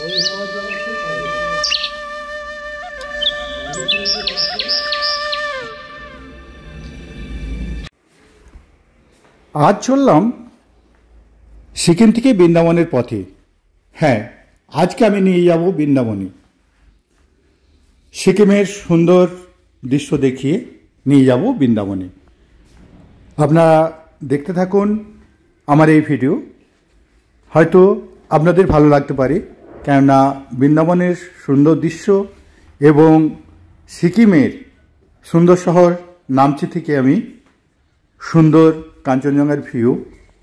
আজ চললাম সিকিম থেকে বৃন্দাবনের পথে। হ্যাঁ, আজকে আমি নিয়ে যাব বৃন্দাবনে। সিকিমের সুন্দর দৃশ্য দেখিয়ে নিয়ে যাব বৃন্দাবনে। আপনারা দেখতে থাকুন আমার এই ভিডিও, হয়তো আপনাদের ভালো লাগতে পারে, কেননা বৃন্দাবনের সুন্দর দৃশ্য এবং সিকিমের সুন্দর শহর নামচি থেকে আমি সুন্দর কাঞ্চনজঙ্ঘার ভিউ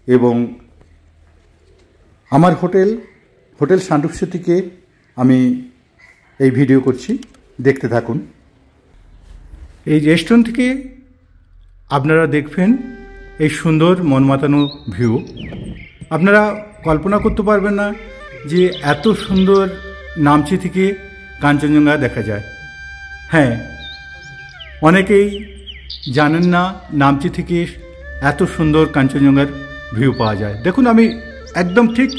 এবং আমার হোটেল সান্ডুপসি থেকে আমি এই ভিডিও করছি, দেখতে থাকুন। এই রেস্টুরেন্ট থেকে আপনারা দেখবেন এই সুন্দর মন মাতানো ভিউ। আপনারা কল্পনা করতে পারবেন না যে এত সুন্দর নামচি থেকে কাঞ্চনজঙ্ঘা দেখা যায়। হ্যাঁ, অনেকেই জানেন না নামচি থেকে এত সুন্দর কাঞ্চনজঙ্ঘার ভিউ পাওয়া যায়। দেখুন, আমি একদম ঠিক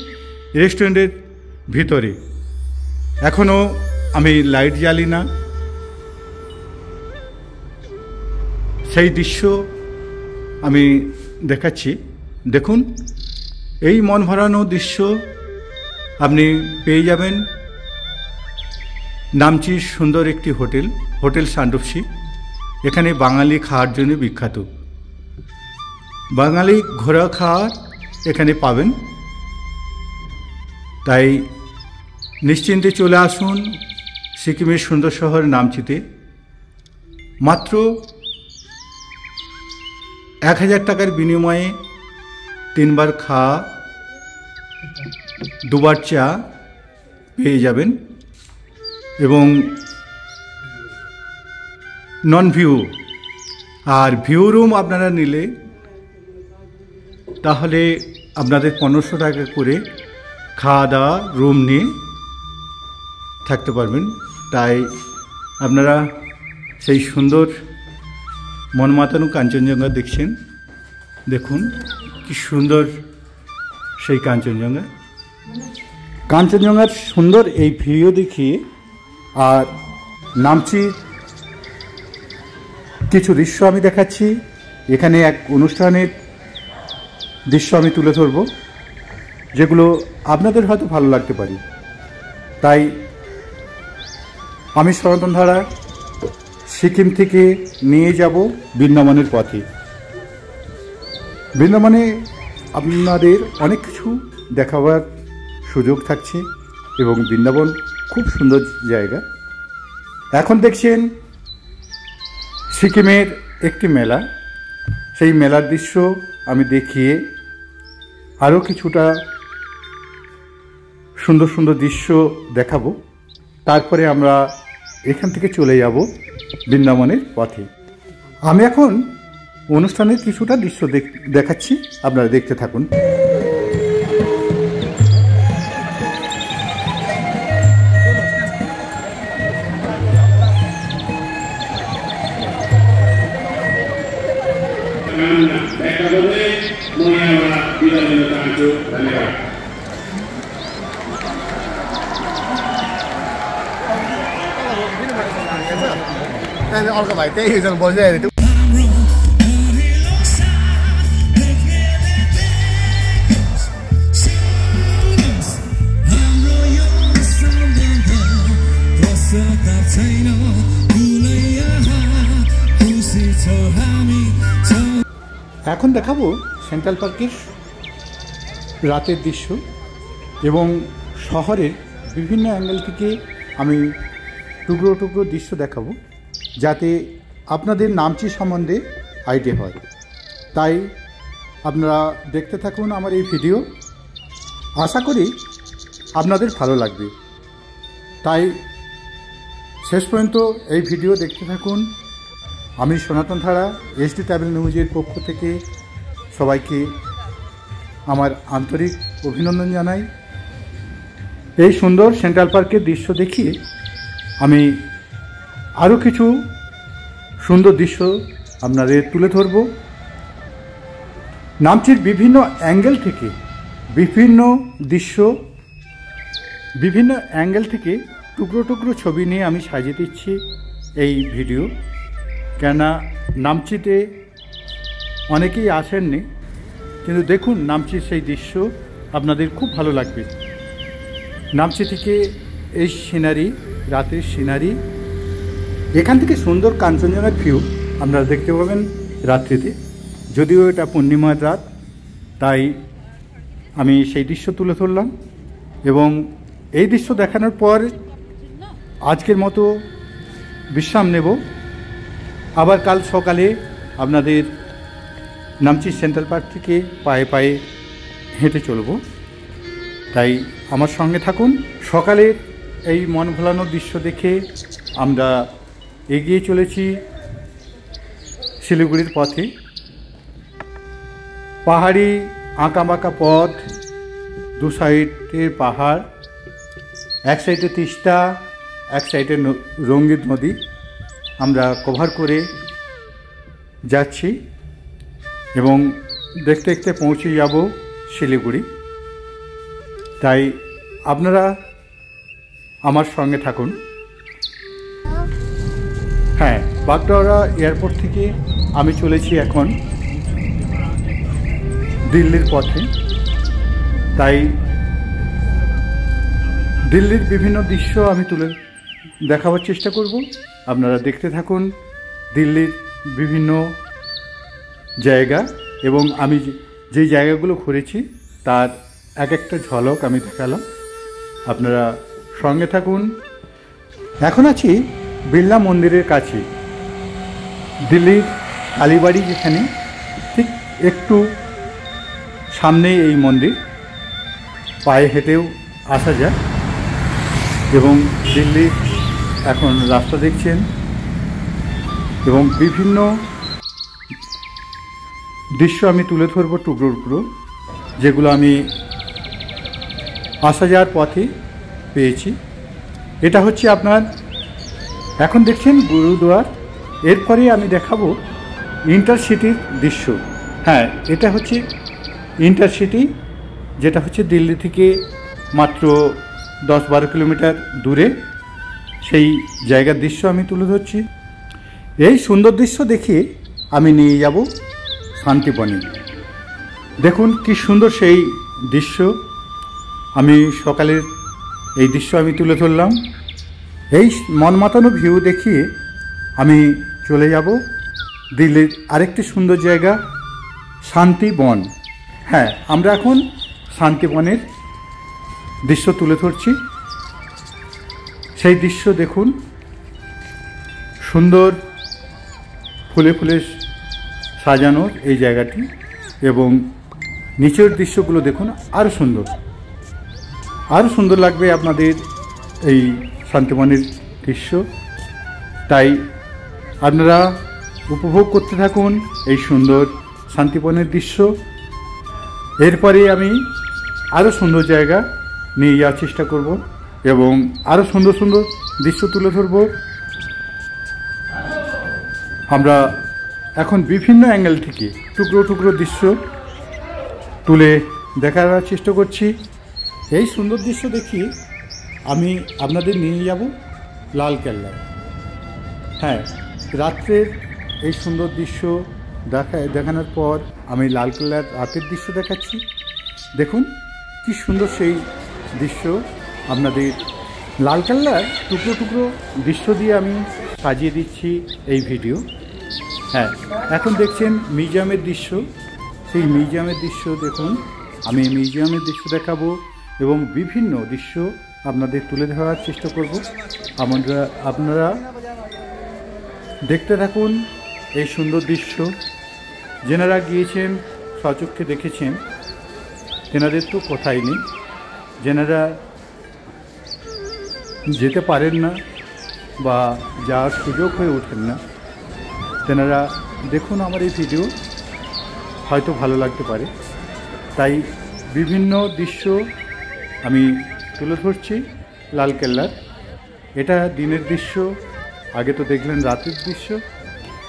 রেস্টুরেন্টের ভিতরে। এখনও আমি লাইট জ্বালি না, সেই দৃশ্য আমি দেখাচ্ছি। দেখুন, এই মন ভরানো দৃশ্য আপনি পেয়ে যাবেন নামচির সুন্দর একটি হোটেল সান্ডুপসি। এখানে বাঙালি খাওয়ার জন্য বিখ্যাত। বাঙালি ঘোরা খাওয়ার এখানে পাবেন, তাই নিশ্চিন্তে চলে আসুন সিকিমের সুন্দর শহর নামচিতে। মাত্র 1000 টাকার বিনিময়ে 3 বার খাওয়া, 2 বার চা পেয়ে যাবেন এবং নন ভিউ। আর ভিউ রুম আপনারা নিলে তাহলে আপনাদের 1500 টাকা করে খাওয়া দাওয়া রুম নিয়ে থাকতে পারবেন। তাই আপনারা সেই সুন্দর মন মাতানো কাঞ্চনজঙ্ঘা দেখছেন। দেখুন কি সুন্দর সেই কাঞ্চনজঙ্ঘার সুন্দর এই ভিডিও দেখিয়ে আর নামচির কিছু দৃশ্য আমি দেখাচ্ছি। এখানে এক অনুষ্ঠানের দৃশ্য আমি তুলে ধরব, যেগুলো আপনাদের হয়তো ভালো লাগতে পারে। তাই আমি সনাতন ধারা সিকিম থেকে নিয়ে যাব বৃন্দাবনের পথে। বৃন্দাবনে আপনাদের অনেক কিছু দেখাবার সুযোগ থাকছে এবং বৃন্দাবন খুব সুন্দর জায়গা। এখন দেখছেন সিকিমের একটি মেলা। সেই মেলার দৃশ্য আমি দেখিয়ে আরও কিছুটা সুন্দর সুন্দর দৃশ্য দেখাবো। তারপরে আমরা এখান থেকে চলে যাব বৃন্দাবনের পথে। আমি এখন অনুষ্ঠানের কিছুটা দৃশ্য দেখাচ্ছি, আপনারা দেখতে থাকুন। अर्को भाइ त्यही हिजो बसिरहेको थियो। এখন দেখাবো সেন্ট্রাল পার্কের রাতের দৃশ্য এবং শহরের বিভিন্ন অ্যাঙ্গেল থেকে আমি টুকরো টুকরো দৃশ্য দেখাবো, যাতে আপনাদের নামচি সম্বন্ধে আইডিয়া হয়। তাই আপনারা দেখতে থাকুন আমার এই ভিডিও, আশা করি আপনাদের ভালো লাগবে। তাই শেষ পর্যন্ত এই ভিডিও দেখতে থাকুন। আমি সনাতন ধারা SD ট্রাভেল নিউজের পক্ষ থেকে সবাইকে আমার আন্তরিক অভিনন্দন জানাই। এই সুন্দর সেন্ট্রাল পার্কের দৃশ্য দেখিয়ে আমি আরও কিছু সুন্দর দৃশ্য আপনাদের তুলে ধরব। নামচির বিভিন্ন অ্যাঙ্গেল থেকে বিভিন্ন দৃশ্য বিভিন্ন অ্যাঙ্গেল থেকে টুকরো টুকরো ছবি নিয়ে আমি সাজিয়ে দিচ্ছি এই ভিডিও, কেননা নামচিতে অনেকেই আসেননি, কিন্তু দেখুন নামচির সেই দৃশ্য আপনাদের খুব ভালো লাগবে। নামচি থেকে এই সিনারি, রাতের সিনারি, এখান থেকে সুন্দর কাঞ্চনজঙ্ঘার ভিউ আপনারা দেখতে পাবেন রাত্রিতে। যদিও এটা পূর্ণিমার রাত, তাই আমি সেই দৃশ্য তুলে ধরলাম। এবং এই দৃশ্য দেখানোর পর আজকের মতো বিশ্রাম নেব। আবার কাল সকালে আপনাদের নামচি সেন্ট্রাল পার্ক থেকে পায়ে পায়ে হেঁটে চলব, তাই আমার সঙ্গে থাকুন। সকালের এই মন ভোলানোর দৃশ্য দেখে আমরা এগিয়ে চলেছি শিলিগুড়ির পথে। পাহাড়ি আঁকাবাঁকা পথ, দু সাইডে পাহাড়, এক সাইডে তিস্তা, এক সাইডে রঙ্গিত নদী আমরা কভার করে যাচ্ছি এবং দেখতে দেখতে পৌঁছে যাব শিলিগুড়ি। তাই আপনারা আমার সঙ্গে থাকুন। হ্যাঁ, বাগডোগরা এয়ারপোর্ট থেকে আমি চলেছি এখন দিল্লির পথে। তাই দিল্লির বিভিন্ন দৃশ্য আমি তুলে দেখাবার চেষ্টা করব, আপনারা দেখতে থাকুন। দিল্লির বিভিন্ন জায়গা এবং আমি যে জায়গাগুলো ঘুরেছি তার এক একটা ঝলক আমি দেখালাম, আপনারা সঙ্গে থাকুন। এখন আছি বিড়লা মন্দিরের কাছে, দিল্লির কালীবাড়ি যেখানে, ঠিক একটু সামনেই এই মন্দির, পায়ে হেঁটেও আসা যায়। এবং দিল্লির এখন রাস্তা দেখছেন এবং বিভিন্ন দৃশ্য আমি তুলে ধরবো টুকরো টুকরো, যেগুলো আমি আসা যাওয়ার পথে পেয়েছি। এটা হচ্ছে আপনার এখন দেখছেন গুরুদুয়ার। এরপরে আমি দেখাবো ইন্টারসিটির দৃশ্য। হ্যাঁ, এটা হচ্ছে ইন্টারসিটি, যেটা হচ্ছে দিল্লি থেকে মাত্র 10-12 কিলোমিটার দূরে। সেই জায়গার দৃশ্য আমি তুলে ধরছি। এই সুন্দর দৃশ্য দেখে আমি নিয়ে যাব শান্তিবনে। দেখুন কি সুন্দর সেই দৃশ্য। আমি সকালের এই দৃশ্য আমি তুলে ধরলাম। এই মন মাতানো ভিউ দেখিয়ে আমি চলে যাব দিল্লির আরেকটি সুন্দর জায়গা শান্তিবন। হ্যাঁ, আমরা এখন শান্তিবনের দৃশ্য তুলে ধরছি। সেই দৃশ্য দেখুন, সুন্দর ফুলে ফুলে সাজানো এই জায়গাটি, এবং নিচের দৃশ্যগুলো দেখুন আরও সুন্দর লাগবে আপনাদের এই শান্তিবনের দৃশ্য। তাই আপনারা উপভোগ করতে থাকুন এই সুন্দর শান্তিবনের দৃশ্য। এরপরে আমি আরও সুন্দর জায়গা নিয়ে যাওয়ার চেষ্টা করব এবং আরও সুন্দর সুন্দর দৃশ্য তুলে ধরব। আমরা এখন বিভিন্ন অ্যাঙ্গেল থেকে টুকরো টুকরো দৃশ্য তুলে দেখার চেষ্টা করছি। এই সুন্দর দৃশ্য দেখি আমি আপনাদের নিয়ে যাব লালকেল্লায়। হ্যাঁ, রাত্রের এই সুন্দর দৃশ্য দেখানোর পর আমি লালকেল্লার রাতের দৃশ্য দেখাচ্ছি। দেখুন কি সুন্দর সেই দৃশ্য। আপনাদের লালকেল্লার টুকরো টুকরো দৃশ্য দিয়ে আমি সাজিয়ে দিচ্ছি এই ভিডিও। হ্যাঁ, এখন দেখছেন মিউজিয়ামের দৃশ্য। সেই মিউজিয়ামের দৃশ্য দেখুন, আমি মিউজিয়ামের দৃশ্য দেখাবো এবং বিভিন্ন দৃশ্য আপনাদের তুলে ধরার চেষ্টা করব। আপনারা দেখতে থাকুন এই সুন্দর দৃশ্য। যেনারা গিয়েছেন, স্বচক্ষে দেখেছেন, তেনাদের তো কথাই নেই। যেনারা যেতে পারেন না বা যাওয়ার সুযোগ হয়ে ওঠেন না, তেনারা দেখুন আমার এই ভিডিও, হয়তো ভালো লাগতে পারে। তাই বিভিন্ন দৃশ্য আমি তুলে ধরছি লালকেল্লার। এটা দিনের দৃশ্য, আগে তো দেখলেন রাতের দৃশ্য।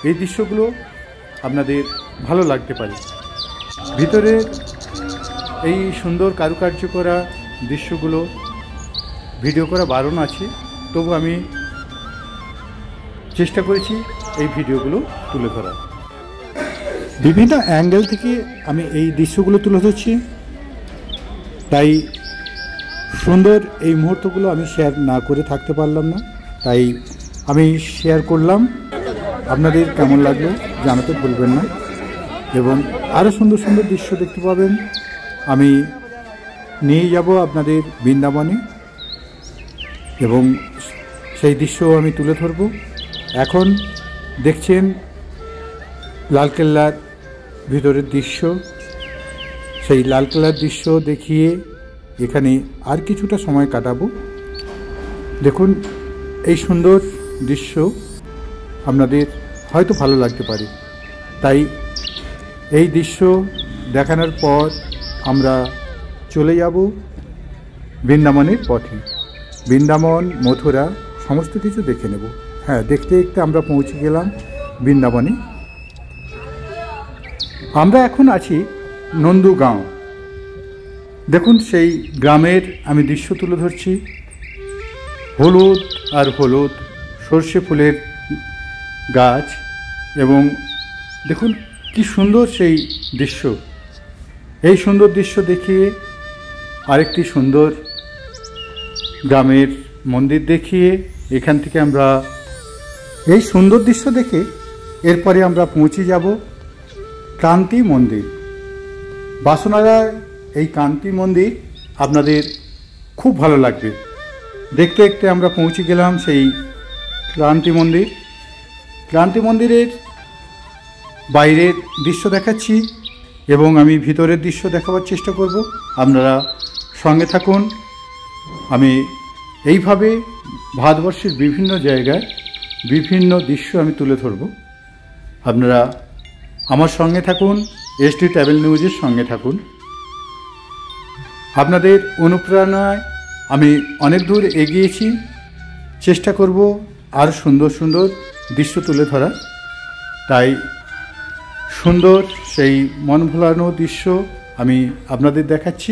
এই দৃশ্যগুলো আপনাদের ভালো লাগতে পারে। ভিতরে এই সুন্দর কারুকার্য করা দৃশ্যগুলো ভিডিও করা বারণ আছে, তবু আমি চেষ্টা করেছি এই ভিডিওগুলো তুলে ধরার। বিভিন্ন অ্যাঙ্গেল থেকে আমি এই দৃশ্যগুলো তুলে ধরছি, তাই সুন্দর এই মুহূর্তগুলো আমি শেয়ার না করে থাকতে পারলাম না, তাই আমি শেয়ার করলাম। আপনাদের কেমন লাগলো জানাতে ভুলবেন না, এবং আরও সুন্দর সুন্দর দৃশ্য দেখতে পাবেন। আমি নিয়ে যাব আপনাদের বৃন্দাবনে, এবং সেই দৃশ্যও আমি তুলে ধরব। এখন দেখছেন লালকেল্লার ভিতরের দৃশ্য, সেই লালকেল্লার দৃশ্য দেখিয়ে এখানে আর কিছুটা সময় কাটাবো। দেখুন এই সুন্দর দৃশ্য আপনাদের হয়তো ভালো লাগতে পারে, তাই এই দৃশ্য দেখানোর পর আমরা চলে যাব বৃন্দাবনের পথে। বৃন্দাবন, মথুরা সমস্ত কিছু দেখে নেব। হ্যাঁ, দেখতে দেখতে আমরা পৌঁছে গেলাম বৃন্দাবনে। আমরা এখন আছি নন্দুগাঁও। দেখুন সেই গ্রামের আমি দৃশ্য তুলে ধরছি। হলুদ আর হলুদ সর্ষে ফুলের গাছ, এবং দেখুন কি সুন্দর সেই দৃশ্য। এই সুন্দর দৃশ্য দেখিয়ে আরেকটি সুন্দর গ্রামের মন্দির দেখিয়ে এখান থেকে আমরা এই সুন্দর দৃশ্য দেখে এরপরে আমরা পৌঁছে যাব কান্তি মন্দির। বাসনারায় এই কান্তি মন্দির আপনাদের খুব ভালো লাগবে। দেখতে দেখতে আমরা পৌঁছে গেলাম সেই ক্রান্তি মন্দির। ক্রান্তি মন্দিরের বাইরের দৃশ্য দেখাচ্ছি, এবং আমি ভিতরের দৃশ্য দেখাবার চেষ্টা করব। আপনারা সঙ্গে থাকুন। আমি এইভাবে ভারতবর্ষের বিভিন্ন জায়গায় বিভিন্ন দৃশ্য আমি তুলে ধরব। আপনারা আমার সঙ্গে থাকুন, এসডি ট্রাভেল নিউজের সঙ্গে থাকুন। আপনাদের অনুপ্রেরণায় আমি অনেক দূর এগিয়েছি, চেষ্টা করব আর সুন্দর সুন্দর দৃশ্য তুলে ধরা। তাই সুন্দর সেই মন ভোলানো দৃশ্য আমি আপনাদের দেখাচ্ছি।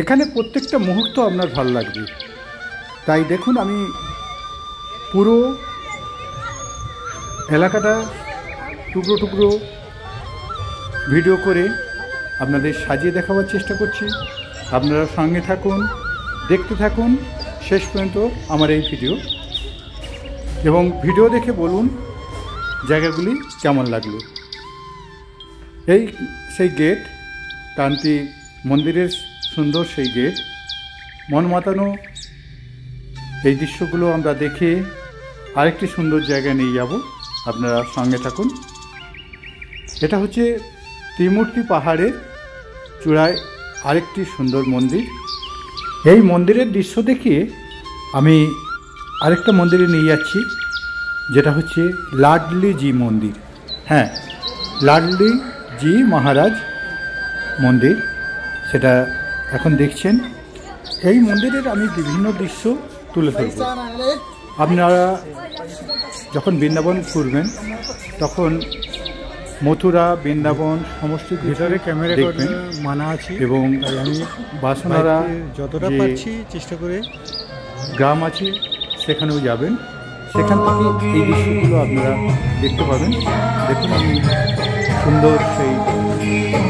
এখানে প্রত্যেকটা মুহূর্ত আপনার ভালো লাগবে। তাই দেখুন আমি পুরো এলাকাটা টুকরো টুকরো ভিডিও করে আপনাদের সাজিয়ে দেখাবার চেষ্টা করছি। আপনারা সঙ্গে থাকুন, দেখতে থাকুন শেষ পর্যন্ত আমার এই ভিডিও, এবং ভিডিও দেখে বলুন জায়গাগুলি কেমন লাগলো। এই সেই গেট, কান্তি মন্দিরের সুন্দর সেই গেট, মন মাতানো এই দৃশ্যগুলো আমরা দেখে আরেকটি সুন্দর জায়গায় নিয়ে যাব। আপনারা সঙ্গে থাকুন। এটা হচ্ছে ত্রিমূর্তি পাহাড়ের চূড়ায় আরেকটি সুন্দর মন্দির। এই মন্দিরের দৃশ্য দেখিয়ে আমি আরেকটা মন্দিরে নিয়ে যাচ্ছি, যেটা হচ্ছে লাডলি জি মন্দির। হ্যাঁ, লাডলি জি মহারাজ মন্দির, সেটা এখন দেখছেন। এই মন্দিরের আমি বিভিন্ন দৃশ্য তুলে ধরব। আপনারা যখন বৃন্দাবন ঘুরবেন তখন মথুরা, বৃন্দাবন সমস্ত ভিতরে ক্যামেরা দেখবেন মানা আছে, এবং আমি বাসনারা যতটা পাচ্ছি চেষ্টা করে গ্রাম আছে সেখানেও যাবেন। সেখান থেকে এই দৃশ্যগুলো আপনারা দেখতে পাবেন। দেখুন আমি সুন্দর সেই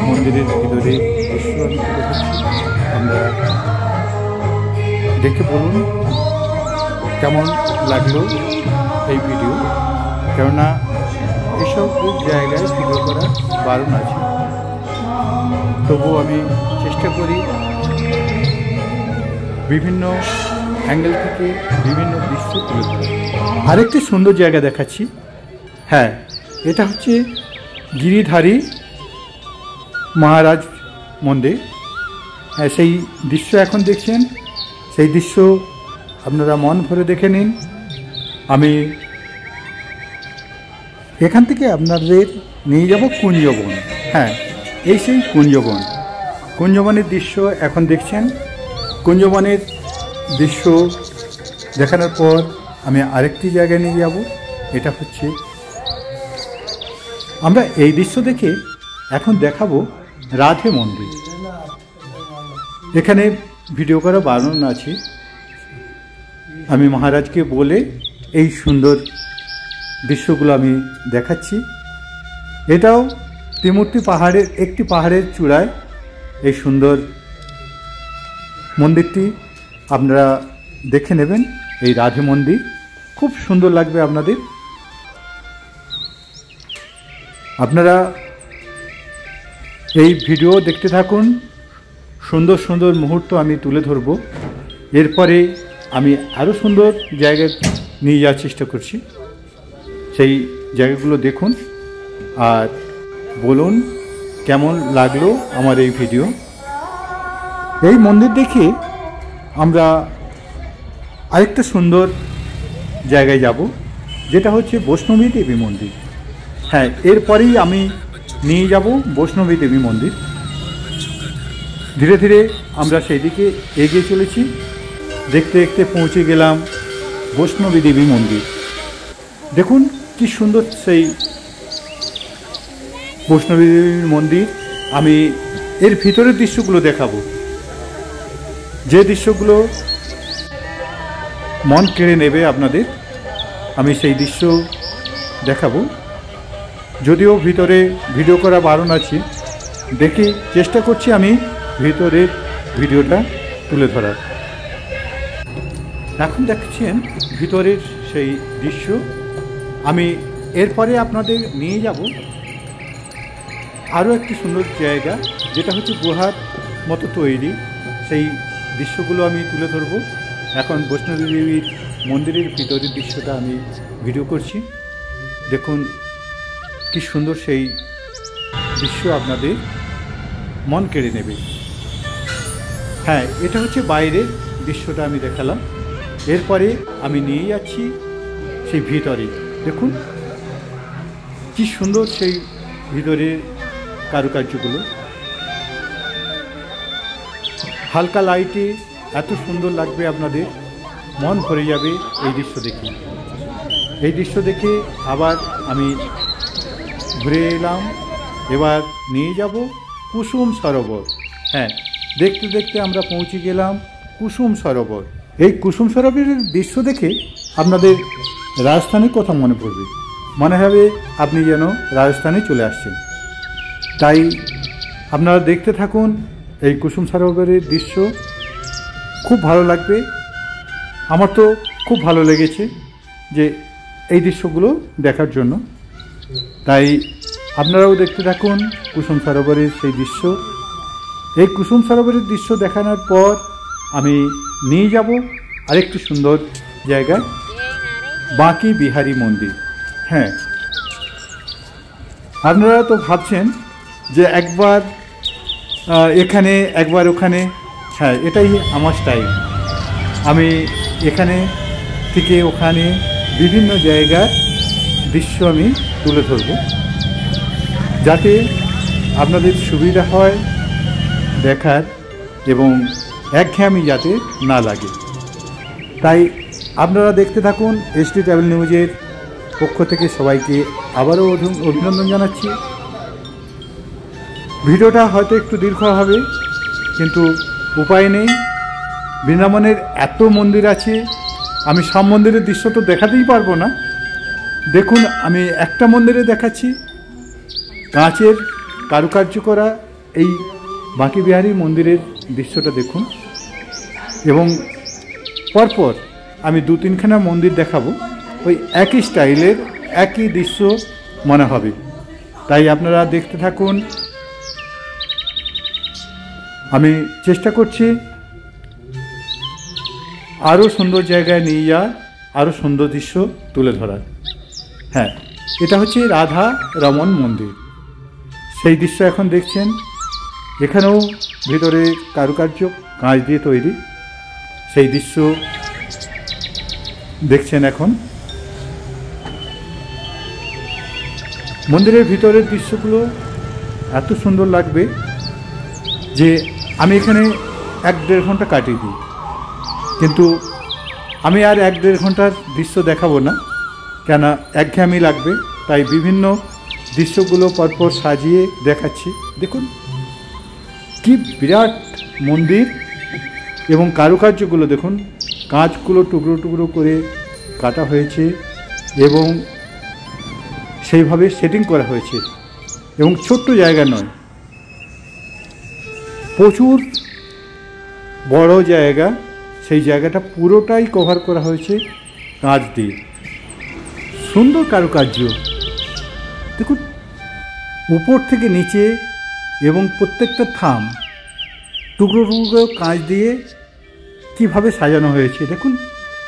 মন্দিরের ভিতরে দৃশ্য আমি তুলে ধরছি। আপনারা দেখে বলুন কেমন লাগলো এই ভিডিও, কেননা এসব জায়গায় ভিডিও করা বারণ আছে, তবুও আমি চেষ্টা করি বিভিন্ন অ্যাঙ্গেল থেকে বিভিন্ন দৃশ্য তুলে ধরা। আরেকটি সুন্দর জায়গা দেখাচ্ছি। হ্যাঁ, এটা হচ্ছে গিরিধারী মহারাজ মন্দির। হ্যাঁ, সেই দৃশ্য এখন দেখছেন, সেই দৃশ্য আপনারা মন ভরে দেখে নিন। আমি এখান থেকে আপনাদের নিয়ে যাব কুঞ্জবন। হ্যাঁ, এই সেই কুঞ্জবন। কুঞ্জবনের দৃশ্য এখন দেখছেন। কুঞ্জবনের দৃশ্য দেখানোর পর আমি আরেকটি জায়গায় নিয়ে যাব। এটা হচ্ছে, আমরা এই দৃশ্য দেখে এখন দেখাবো রাধে মন্দির। এখানে ভিডিও করা বারণ আছে, আমি মহারাজকে বলে এই সুন্দর দৃশ্যগুলো আমি দেখাচ্ছি। এটাও ত্রিমূর্তি পাহাড়ের একটি পাহাড়ের চূড়ায় এই সুন্দর মন্দিরটি আপনারা দেখে নেবেন। এই রাধে মন্দির খুব সুন্দর লাগবে আপনাদের। আপনারা এই ভিডিও দেখতে থাকুন, সুন্দর সুন্দর মুহূর্ত আমি তুলে ধরব। এরপরে আমি আরও সুন্দর জায়গায় নিয়ে যাওয়ার চেষ্টা করছি, সেই জায়গাগুলো দেখুন আর বলুন কেমন লাগলো আমার এই ভিডিও। এই মন্দির দেখে আমরা আরেকটা সুন্দর জায়গায় যাব, যেটা হচ্ছে বৈষ্ণবী দেবী মন্দির। হ্যাঁ, এরপরেই আমি নিয়ে যাব বৈষ্ণবী দেবী মন্দির। ধীরে ধীরে আমরা সেই দিকে এগিয়ে চলেছি। দেখতে দেখতে পৌঁছে গেলাম বৈষ্ণবী দেবী মন্দির। দেখুন কি সুন্দর সেই বৈষ্ণবী দেবীর মন্দির। আমি এর ভিতরের দৃশ্যগুলো দেখাবো, যে দৃশ্যগুলো মন কেড়ে নেবে আপনাদের, আমি সেই দৃশ্য দেখাবো। যদিও ভিতরে ভিডিও করা বারণ আছে, দেখি চেষ্টা করছি আমি ভিতরের ভিডিওটা তুলে ধরার। এখন দেখছেন ভিতরের সেই দৃশ্য। আমি এরপরে আপনাদের নিয়ে যাব আরও একটি সুন্দর জায়গা, যেটা হচ্ছে গুহার মতো তৈরি। সেই দৃশ্যগুলো আমি তুলে ধরব। এখন বৈষ্ণবী দেবীর মন্দিরের ভিতরের দৃশ্যটা আমি ভিডিও করছি। দেখুন কি সুন্দর সেই দৃশ্য, আপনাদের মন কেড়ে নেবে। হ্যাঁ, এটা হচ্ছে বাইরের দৃশ্যটা আমি দেখালাম। এরপরে আমি নিয়ে যাচ্ছি সেই ভিতরে। দেখুন কি সুন্দর সেই ভিতরের কারুকার্যগুলো, হালকা লাইটে এত সুন্দর লাগবে আপনাদের, মন ভরে যাবে এই দৃশ্য দেখে। এই দৃশ্য দেখে আবার আমি ঘুরে এলাম। এবার নিয়ে যাব কুসুম সরোবর। হ্যাঁ, দেখতে দেখতে আমরা পৌঁছে গেলাম কুসুম সরোবর। এই কুসুম সরোবরের দৃশ্য দেখে আপনাদের রাজস্থানের কথা মনে পড়বে, মনে হবে আপনি যেন রাজস্থানে চলে আসছেন। তাই আপনারা দেখতে থাকুন এই কুসুম সরোবরের দৃশ্য, খুব ভালো লাগবে। আমার তো খুব ভালো লেগেছে যে এই দৃশ্যগুলো দেখার জন্য। তাই আপনারাও দেখতে থাকুন কুসুম সরোবরের সেই দৃশ্য। এই কুসুম সরোবরের দৃশ্য দেখানোর পর আমি নিয়ে যাব আরেকটি সুন্দর জায়গায়, বাঁকি বিহারী মন্দির। হ্যাঁ, আপনারা তো ভাবছেন যে একবার এখানে একবার ওখানে। হ্যাঁ, এটাই আমার স্টাইল। আমি এখানে থেকে ওখানে বিভিন্ন জায়গার দৃশ্য আমি তুলে ধরব, যাতে আপনাদের সুবিধা হয় দেখার এবং একঘেয়েমি যাতে না লাগে। তাই আপনারা দেখতে থাকুন। এসডি ট্রাভেল নিউজের পক্ষ থেকে সবাইকে আবারও অভিনন্দন জানাচ্ছি। ভিডিওটা হয়তো একটু দীর্ঘ হবে, কিন্তু উপায় নেই। বৃন্দাবনের এত মন্দির আছে, আমি সব মন্দিরের দৃশ্য তো দেখাতেই পারবো না। দেখুন আমি একটা মন্দিরে দেখাচ্ছি, কাঁচের কারুকার্য করা এই বাঁকি বিহারী মন্দিরের দৃশ্যটা দেখুন, এবং পরপর আমি দু তিনখানা মন্দির দেখাবো, ওই একই স্টাইলের একই দৃশ্য মনে হবে। তাই আপনারা দেখতে থাকুন। আমি চেষ্টা করছি আরও সুন্দর জায়গায় নিয়ে যাওয়ার, আরও সুন্দর দৃশ্য তুলে ধরার। হ্যাঁ, এটা হচ্ছে রাধা রমন মন্দির। সেই দৃশ্য এখন দেখছেন। এখানেও ভিতরে কারুকার্য কাঁচ দিয়ে তৈরি, সেই দৃশ্য দেখছেন এখন। মন্দিরের ভিতরের দৃশ্যগুলো এত সুন্দর লাগবে যে আমি এখানে 1-1.5 ঘন্টা কাটিয়ে দিই, কিন্তু আমি আর 1-1.5 ঘন্টার দৃশ্য দেখাবো না, কেন একঘেয়েমি লাগবে। তাই বিভিন্ন দৃশ্যগুলো পরপর সাজিয়ে দেখাচ্ছি। দেখুন কি বিরাট মন্দির, এবং কারুকার্যগুলো দেখুন, কাঁচগুলো টুকরো টুকরো করে কাটা হয়েছে এবং সেইভাবে সেটিং করা হয়েছে এবং ছোট্ট জায়গা নয়, প্রচুর বড় জায়গা। সেই জায়গাটা পুরোটাই কভার করা হয়েছে কাঁচ দিয়ে। সুন্দর কারুকার্য দেখুন, উপর থেকে নিচে এবং প্রত্যেকটা থাম টুকরো টুকরো কাঁচ দিয়ে কীভাবে সাজানো হয়েছে দেখুন।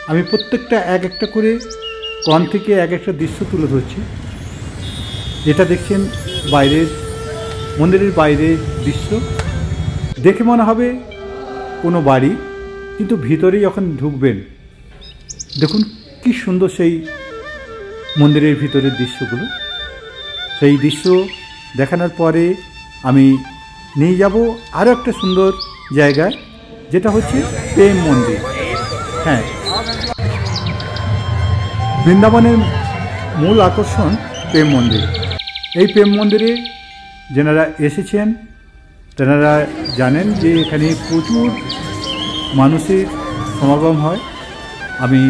আমি প্রত্যেকটা এক একটা করে কোণ থেকে এক একটা দৃশ্য তুলে ধরছি। এটা দেখছেন বাইরের, মন্দিরের বাইরের দৃশ্য। দেখে মনে হবে কোনো বাড়ি, কিন্তু ভিতরে যখন ঢুকবেন দেখুন কি সুন্দর সেই মন্দিরের ভিতরের দৃশ্যগুলো। সেই দৃশ্য দেখানোর পরে আমি নিয়ে যাব আরও একটা সুন্দর জায়গায়, যেটা হচ্ছে প্রেম মন্দির। হ্যাঁ, বৃন্দাবনের মূল আকর্ষণ প্রেম মন্দির। এই প্রেম মন্দিরে যেনারা এসেছেন তেনারা জানেন যে এখানে প্রচুর মানুষের সমাগম হয়। আমি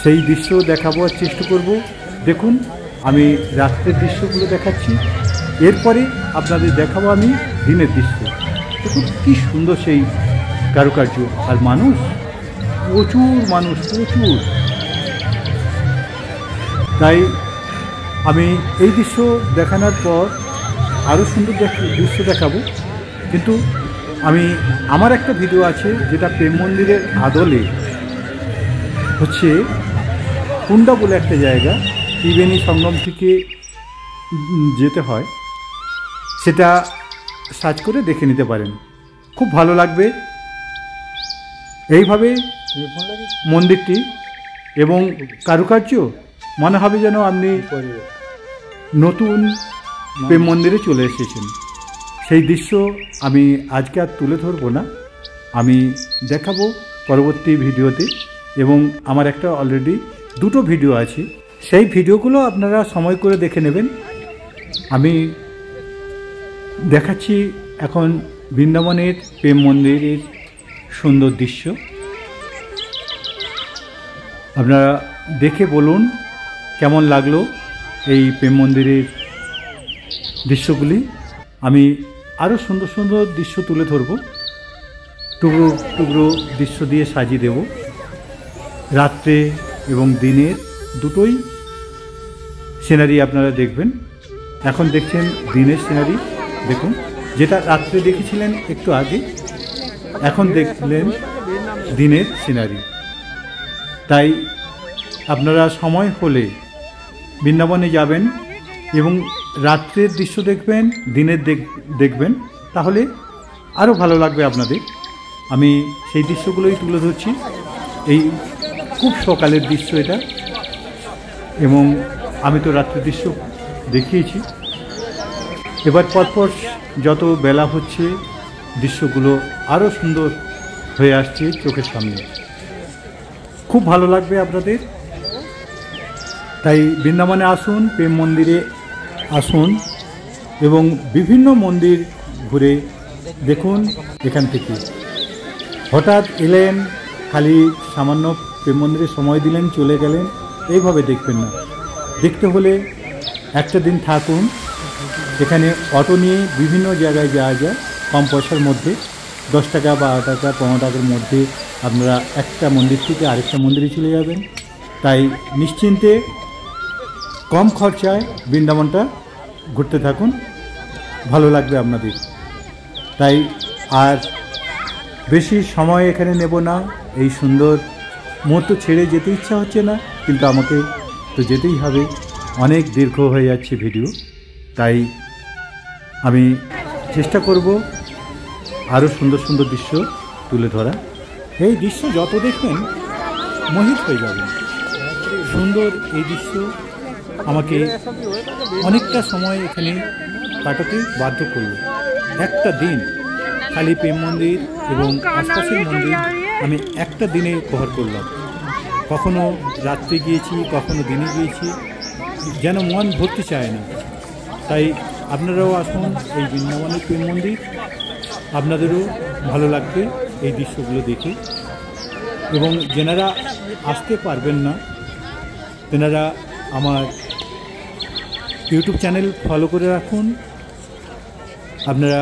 সেই দৃশ্য দেখাবার চেষ্টা করব। দেখুন, আমি রাত্রের দৃশ্যগুলো দেখাচ্ছি, এরপরে আপনাদের দেখাবো আমি দিনের দৃশ্য। দেখুন কী সুন্দর সেই কারুকার্য, আর মানুষ, প্রচুর মানুষ, প্রচুর। তাই আমি এই দৃশ্য দেখানোর পর আরও সুন্দর দৃশ্য দেখাবো। কিন্তু আমার একটা ভিডিও আছে যেটা প্রেম মন্দিরের আদলে হচ্ছে কুন্ডা বলে একটা জায়গা, ত্রিবেণী সঙ্গম থেকে যেতে হয়, সেটা সার্চ করে দেখে নিতে পারেন, খুব ভালো লাগবে। এইভাবে মন্দিরটি এবং কারুকার্য মনে হবে যেন আপনি নতুন প্রেম মন্দিরে চলে এসেছেন। সেই দৃশ্য আমি আজকে আর তুলে ধরবো না, আমি দেখাবো পরবর্তী ভিডিওতে। এবং আমার একটা অলরেডি 2টো ভিডিও আছে, সেই ভিডিওগুলো আপনারা সময় করে দেখে নেবেন। আমি দেখাচ্ছি এখন বৃন্দাবনের প্রেম মন্দিরের সুন্দর দৃশ্য। আপনারা দেখে বলুন কেমন লাগলো এই প্রেম মন্দিরের দৃশ্যগুলি। আমি আরও সুন্দর সুন্দর দৃশ্য তুলে ধরব, টুকরো টুকরো দৃশ্য দিয়ে সাজিয়ে দেব। রাত্রে এবং দিনের দুটোই সিনারি আপনারা দেখবেন। এখন দেখছেন দিনের সিনারি, দেখুন যেটা রাত্রে দেখেছিলেন একটু আগে, এখন দেখলেন দিনের সিনারি। তাই আপনারা সময় হলে বৃন্দাবনে যাবেন এবং রাত্রের দৃশ্য দেখবেন, দিনের দেখবেন, তাহলে আরও ভালো লাগবে আপনাদের। আমি সেই দৃশ্যগুলোই তুলে ধরছি। এই খুব সকালের দৃশ্য এটা, এবং আমি তো রাত্রের দৃশ্য দেখিয়েছি। এবার পরপর যত বেলা হচ্ছে দৃশ্যগুলো আরও সুন্দর হয়ে আসছে চোখের সামনে, খুব ভালো লাগবে আপনাদের। তাই বৃন্দাবনে আসুন, প্রেম মন্দিরে আসুন এবং বিভিন্ন মন্দির ঘুরে দেখুন। এখান থেকে হঠাৎ এলেন, খালি সামান্য প্রেম মন্দিরে সময় দিলেন, চলে গেলেন, এইভাবে দেখবেন না। দেখতে হলে একটা দিন থাকুন। এখানে অটো নিয়ে বিভিন্ন জায়গায় যাওয়া যায় কম পয়সার মধ্যে, 10 টাকা, 12 টাকা, 15 টাকার মধ্যে আপনারা একটা মন্দির থেকে আরেকটা মন্দিরে চলে যাবেন। তাই নিশ্চিন্তে কম খরচায় বৃন্দাবনটা ঘুরতে থাকুন, ভালো লাগবে আপনাদের। তাই আর বেশি সময় এখানে নেব না। এই সুন্দর মুহূর্ত ছেড়ে যেতে ইচ্ছা হচ্ছে না, কিন্তু আমাকে তো যেতেই হবে, অনেক দীর্ঘ হয়ে যাচ্ছে ভিডিও। তাই আমি চেষ্টা করব আরও সুন্দর সুন্দর দৃশ্য তুলে ধরা। এই দৃশ্য যত দেখবেন মোহিত হয়ে যাবেন। সুন্দর এই দৃশ্য আমাকে অনেকটা সময় এখানে কাটাতে বাধ্য করল। একটা দিন খালি প্রেম মন্দির এবং আশপাশের মন্দির আমি একটা দিনে কভার করলাম। কখনো রাত্রে গিয়েছি, কখনো দিনে গিয়েছি, যেন মন ভরতে চায় না। তাই আপনারাও আসুন এই বৃন্দাবনের প্রেম মন্দির, আপনাদেরও ভালো লাগবে এই দৃশ্যগুলো দেখে। এবং যেনারা আসতে পারবেন না তেনারা আমার ইউটিউব চ্যানেল ফলো করে রাখুন। আপনারা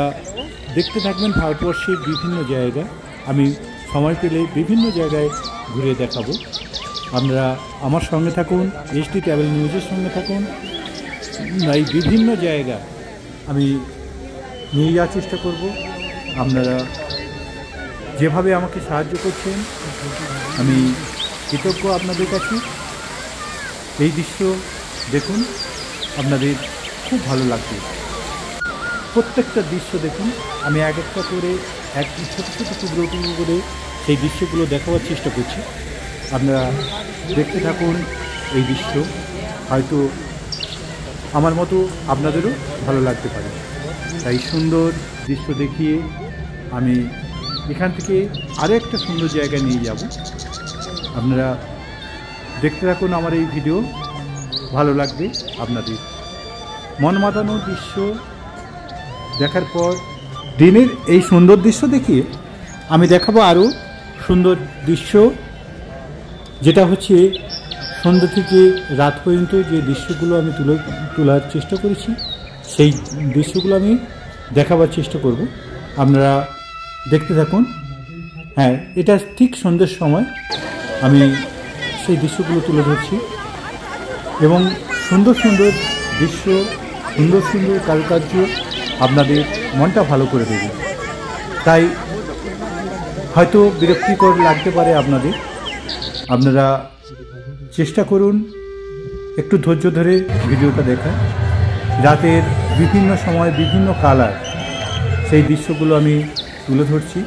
দেখতে থাকবেন ভারতবর্ষের বিভিন্ন জায়গা, আমি সময় পেলে বিভিন্ন জায়গায় ঘুরে দেখাবো। আপনারা আমার সঙ্গে থাকুন, এসডি ট্রাভেল নিউজের সঙ্গে থাকুন। এই বিভিন্ন জায়গা আমি নিয়ে যাওয়ার চেষ্টা করব। আপনারা যেভাবে আমাকে সাহায্য করছেন আমি কৃতজ্ঞ আপনাদের কাছে। এই দৃশ্য দেখুন, আপনাদের খুব ভালো লাগবে। প্রত্যেকটা দৃশ্য দেখুন, আমি এক একটা করে ছোটো ছোটো টুকরো টুকরো করে সেই দৃশ্যগুলো দেখাবার চেষ্টা করছি। আপনারা দেখতে থাকুন এই দৃশ্য, হয়তো আমার মতো আপনাদেরও ভালো লাগতে পারে। তাই সুন্দর দৃশ্য দেখিয়ে আমি এখান থেকে আরও একটা সুন্দর জায়গায় নিয়ে যাব। আপনারা দেখতে থাকুন আমার এই ভিডিও, ভালো লাগবে আপনাদের। মন মাতানো দৃশ্য দেখার পর দিনের এই সুন্দর দৃশ্য দেখিয়ে আমি দেখাবো আরও সুন্দর দৃশ্য, যেটা হচ্ছে সন্ধ্যা থেকে রাত পর্যন্ত যে দৃশ্যগুলো আমি তোলার চেষ্টা করেছি সেই দৃশ্যগুলো আমি দেখাবার চেষ্টা করব। আপনারা দেখতে থাকুন। হ্যাঁ, এটা ঠিক সন্ধ্যের সময় আমি সেই দৃশ্যগুলো তুলে ধরছি এবং সুন্দর সুন্দর দৃশ্য, সুন্দর সুন্দর কারুকার্য আপনাদের মনটা ভালো করে দেবে। তাই হয়তো বিরক্তিকর লাগতে পারে আপনাদের, আপনারা চেষ্টা করুন একটু ধৈর্য ধরে ভিডিওটা দেখা। রাতের বিভিন্ন সময় বিভিন্ন কালার সেই দৃশ্যগুলো আমি তুলে ধরছি,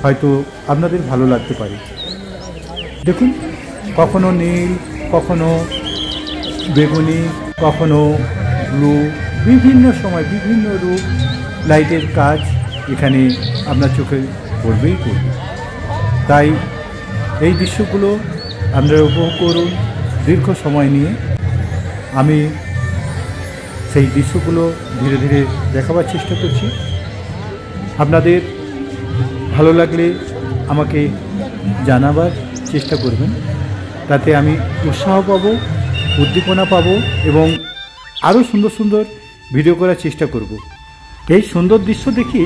হয়তো আপনাদের ভালো লাগতে পারে। দেখুন, কখনো নীল, কখনো বেগুনি, কখনো ব্লু, বিভিন্ন সময় বিভিন্ন রূপ লাইটের কাজ এখানে আপনার চোখে পড়বেই পড়বে। তাই এই দৃশ্যগুলো আপনারা উপভোগ করুন দীর্ঘ সময় নিয়ে। আমি সেই দৃশ্যগুলো ধীরে ধীরে দেখাবার চেষ্টা করছি। আপনাদের ভালো লাগলে আমাকে জানাবার চেষ্টা করবেন, তাতে আমি উৎসাহ পাবো, উদ্দীপনা পাবো এবং আরও সুন্দর সুন্দর ভিডিও করার চেষ্টা করব। এই সুন্দর দৃশ্য দেখে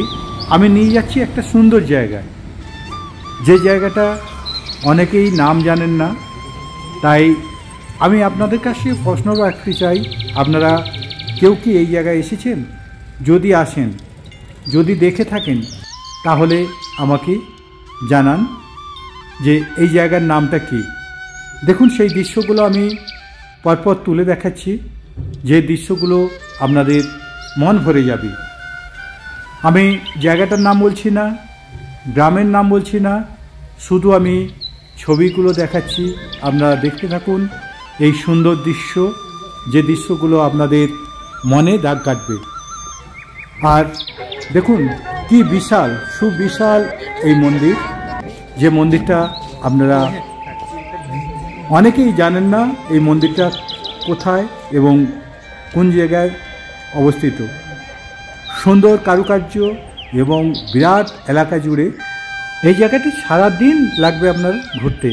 আমি নিয়ে যাচ্ছি একটা সুন্দর জায়গায়, যে জায়গাটা অনেকেই নাম জানেন না। তাই আমি আপনাদের কাছে প্রশ্ন রাখতে চাই, আপনারা কেউ কি এই জায়গায় এসেছেন? যদি আসেন, যদি দেখে থাকেন, তাহলে আমাকে জানান যে এই জায়গার নামটা কি। দেখুন, সেই দৃশ্যগুলো আমি পরপর তুলে দেখাচ্ছি, যে দৃশ্যগুলো আপনাদের মন ভরে যাবে। আমি জায়গাটার নাম বলছি না, গ্রামের নাম বলছি না, শুধু আমি ছবিগুলো দেখাচ্ছি। আপনারা দেখতে থাকুন এই সুন্দর দৃশ্য, যে দৃশ্যগুলো আপনাদের মনে দাগ কাটবে। আর দেখুন কি বিশাল, সুবিশাল এই মন্দির, যে মন্দিরটা আপনারা অনেকেই জানেন না এই মন্দিরটা কোথায় এবং কোন জায়গায় অবস্থিত। সুন্দর কারুকার্য এবং বিরাট এলাকা জুড়ে এই জায়গাটি সারাদিন লাগবে আপনার ঘুরতে।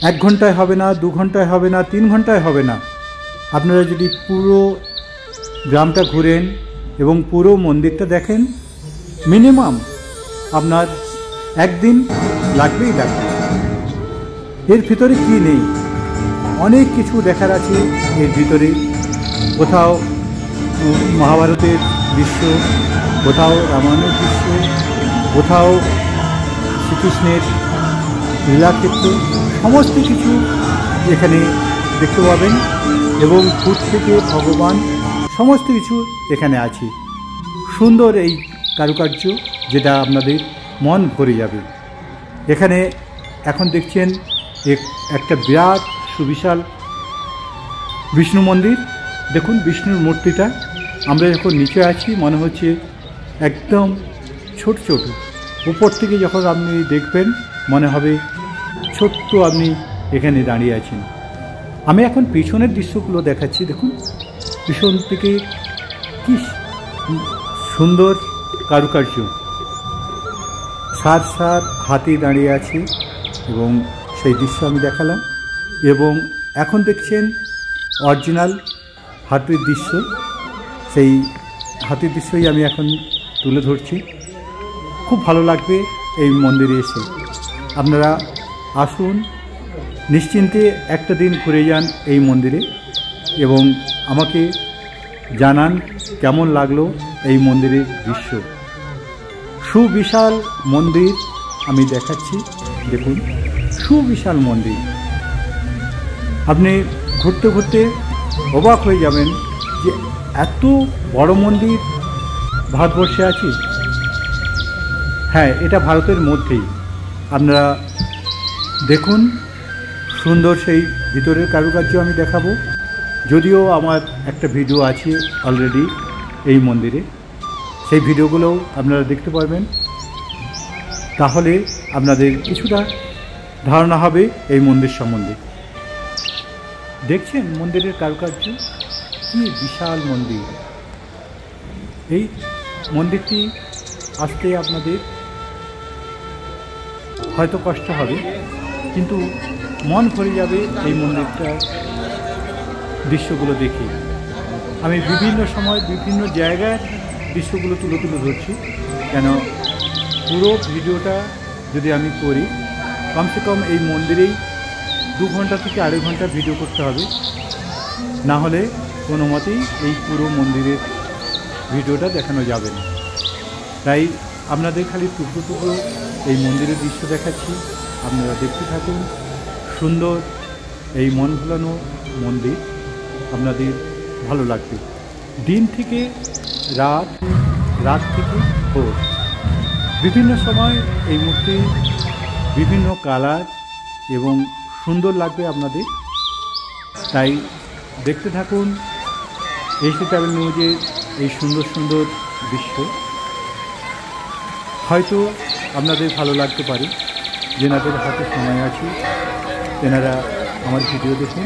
1 ঘন্টায় হবে না, 2 ঘন্টায় হবে না, 3 ঘন্টায় হবে না। আপনারা যদি পুরো গ্রামটা ঘুরেন এবং পুরো মন্দিরটা দেখেন, মিনিমাম আপনার 1 দিন লাগবেই লাগবে। এর ভিতরে কি নেই, অনেক কিছু দেখার আছে এর ভিতরে। কোথাও মহাভারতের দৃশ্য, কোথাও রামায়ণের দৃশ্য, কোথাও শ্রীকৃষ্ণের লীলাক্ষেত্র, সমস্ত কিছু এখানে দেখতে পাবেন এবং ফুট থেকে ভগবান সমস্ত কিছু এখানে আছে। সুন্দর এই কারুকার্য, যেটা আপনাদের মন ভরে যাবে। এখানে এখন দেখছেন একটা বিরাট সুবিশাল বিষ্ণু মন্দির। দেখুন বিষ্ণুর মূর্তিটা, আমরা যখন নিচে আছি মনে হচ্ছে একদম ছোট ছোট, উপর থেকে যখন আপনি দেখবেন মনে হবে ছোট্ট আপনি এখানে দাঁড়িয়ে আছেন। আমি এখন পিছনের দৃশ্যগুলো দেখাচ্ছি। দেখুন পিছন থেকে কি সুন্দর কারুকার্য, সার সার হাতি দাঁড়িয়ে আছে এবং সেই দৃশ্য আমি দেখালাম। এবং এখন দেখছেন অরিজিনাল হাতির দৃশ্য, সেই হাতির দৃশ্যই আমি এখন তুলে ধরছি। খুব ভালো লাগবে এই মন্দিরে এসে। আপনারা আসুন, নিশ্চিন্তে একটা দিন ঘুরে যান এই মন্দিরে এবং আমাকে জানান কেমন লাগলো এই মন্দিরের দৃশ্য। সুবিশাল মন্দির আমি দেখাচ্ছি, দেখুন সুবিশাল মন্দির। আপনি ঘুরতে ঘুরতে অবাক হয়ে যাবেন যে এত বড় মন্দির ভারতবর্ষে আছে। হ্যাঁ, এটা ভারতের মধ্যেই। আপনারা দেখুন, সুন্দর সেই ভিতরের কারুকার্য আমি দেখাবো। যদিও আমার একটা ভিডিও আছে অলরেডি এই মন্দিরে, সেই ভিডিওগুলোও আপনারা দেখতে পারবেন। তাহলে আপনাদের কিছুটা ধারণা হবে এই মন্দির সম্বন্ধে। দেখছেন মন্দিরের কারুকার্য, কি বিশাল মন্দির। এই মন্দিরটি আসতে আপনাদের হয়তো কষ্ট হবে, কিন্তু মন ভরে যাবে এই মন্দিরটার দৃশ্যগুলো দেখে। আমি বিভিন্ন সময় বিভিন্ন জায়গার দৃশ্যগুলো তুলে ধরছি, কেন পুরো ভিডিওটা যদি আমি করি কমসে কম এই মন্দিরেই 2 ঘন্টা থেকে 2.5 ঘন্টা ভিডিও করতে হবে, না হলে কোনো মতেই এই পুরো মন্দিরের ভিডিওটা দেখানো যাবে না। তাই আপনাদের খালি টুকরো টুকরো এই মন্দিরের দৃশ্য দেখাচ্ছি, আপনারা দেখতে থাকুন। সুন্দর এই মন ভোলানো মন্দির, আপনাদের ভালো লাগবে। দিন থেকে রাত, রাত থেকে ভোর, বিভিন্ন সময় এই মূর্তি বিভিন্ন কালার এবং সুন্দর লাগবে আপনাদের। তাই দেখতে থাকুন HD ট্রাভেল নিউজের এই সুন্দর সুন্দর দৃশ্য। হয়তো আপনাদের ভালো লাগতে পারে, যেনাদের হাতে সময় আছে তেনারা আমার ভিডিও দেখুন,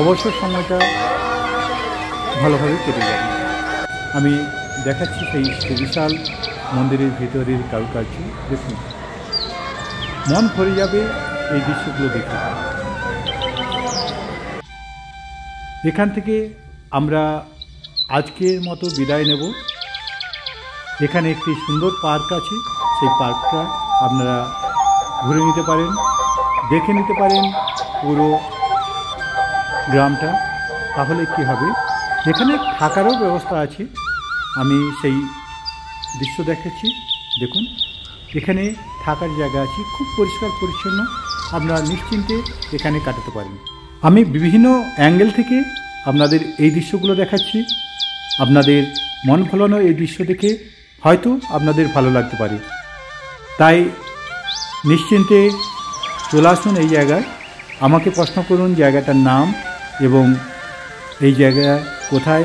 অবশ্য সময়টা ভালোভাবে কেটে যাবে। আমি দেখাচ্ছি সেই সুবিশাল মন্দিরের ভিতরের কারুকার্য, দেখুন মন ভরে যাবে এই দৃশ্যগুলো দেখে। এখান থেকে আমরা আজকের মতো বিদায় নেব। এখানে একটি সুন্দর পার্ক আছে, সেই পার্কটা আপনারা ঘুরে নিতে পারেন, দেখে নিতে পারেন পুরো গ্রামটা। তাহলে কি হবে, এখানে থাকারও ব্যবস্থা আছে, আমি সেই দৃশ্য দেখাচ্ছি। দেখুন এখানে থাকার জায়গা আছে, খুব পরিষ্কার পরিচ্ছন্ন, আপনারা নিশ্চিন্তে এখানে কাটাতে পারেন। আমি বিভিন্ন অ্যাঙ্গেল থেকে আপনাদের এই দৃশ্যগুলো দেখাচ্ছি। আপনাদের মন ভোলানো এই দৃশ্য দেখে হয়তো আপনাদের ভালো লাগতে পারে। তাই নিশ্চিন্তে চলে আসুন এই জায়গায়, আমাকে প্রশ্ন করুন জায়গাটার নাম এবং এই জায়গা কোথায়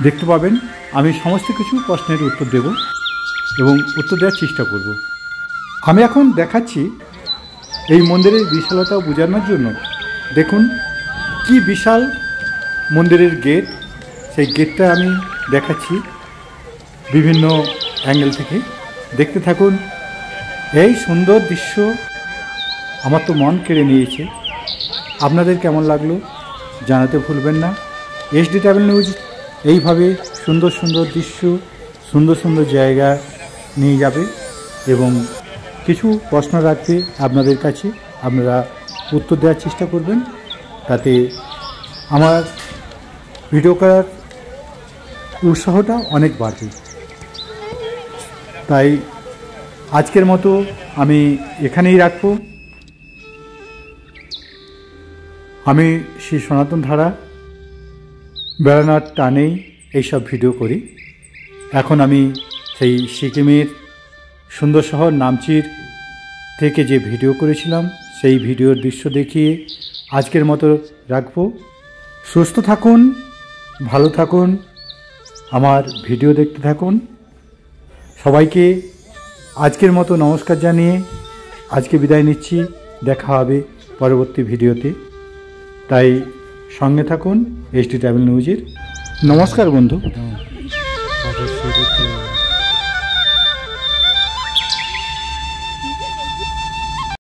দেখতে পাবেন। আমি সমস্ত কিছু প্রশ্নের উত্তর দেব এবং উত্তর দেওয়ার চেষ্টা করব। আমি এখন দেখাচ্ছি এই মন্দিরের বিশালতা বোঝানোর জন্য। দেখুন কি বিশাল মন্দিরের গেট, সেই গেটটা আমি দেখাচ্ছি বিভিন্ন অ্যাঙ্গেল থেকে। দেখতে থাকুন এই সুন্দর দৃশ্য, আমার তো মন কেড়ে নিয়েছে। আপনাদের কেমন লাগলো জানাতে ভুলবেন না। HD ট্রাভেল নিউজ এইভাবে সুন্দর সুন্দর দৃশ্য, সুন্দর সুন্দর জায়গা নিয়ে যাবে এবং কিছু প্রশ্ন রাখবে আপনাদের কাছে, আপনারা উত্তর দেওয়ার চেষ্টা করবেন, তাতে আমার ভিডিও করার উৎসাহটা অনেক বাড়বে। তাই আজকের মতো আমি এখানেই রাখব। আমি শ্রী সনাতন ধারা বেড়ানোর টানেই এইসব ভিডিও করি। এখন আমি সেই সিকিমের সুন্দর শহর নামচির থেকে যে ভিডিও করেছিলাম সেই ভিডিওর দৃশ্য দেখিয়ে আজকের মতো রাখব। সুস্থ থাকুন, ভালো থাকুন, আমার ভিডিও দেখতে থাকুন। সবাইকে আজকের মতো নমস্কার জানিয়ে আজকে বিদায় নিচ্ছি। দেখা হবে পরবর্তী ভিডিওতে, তাই সঙ্গে থাকুন HD ট্রাভেল নিউজের। নমস্কার বন্ধু।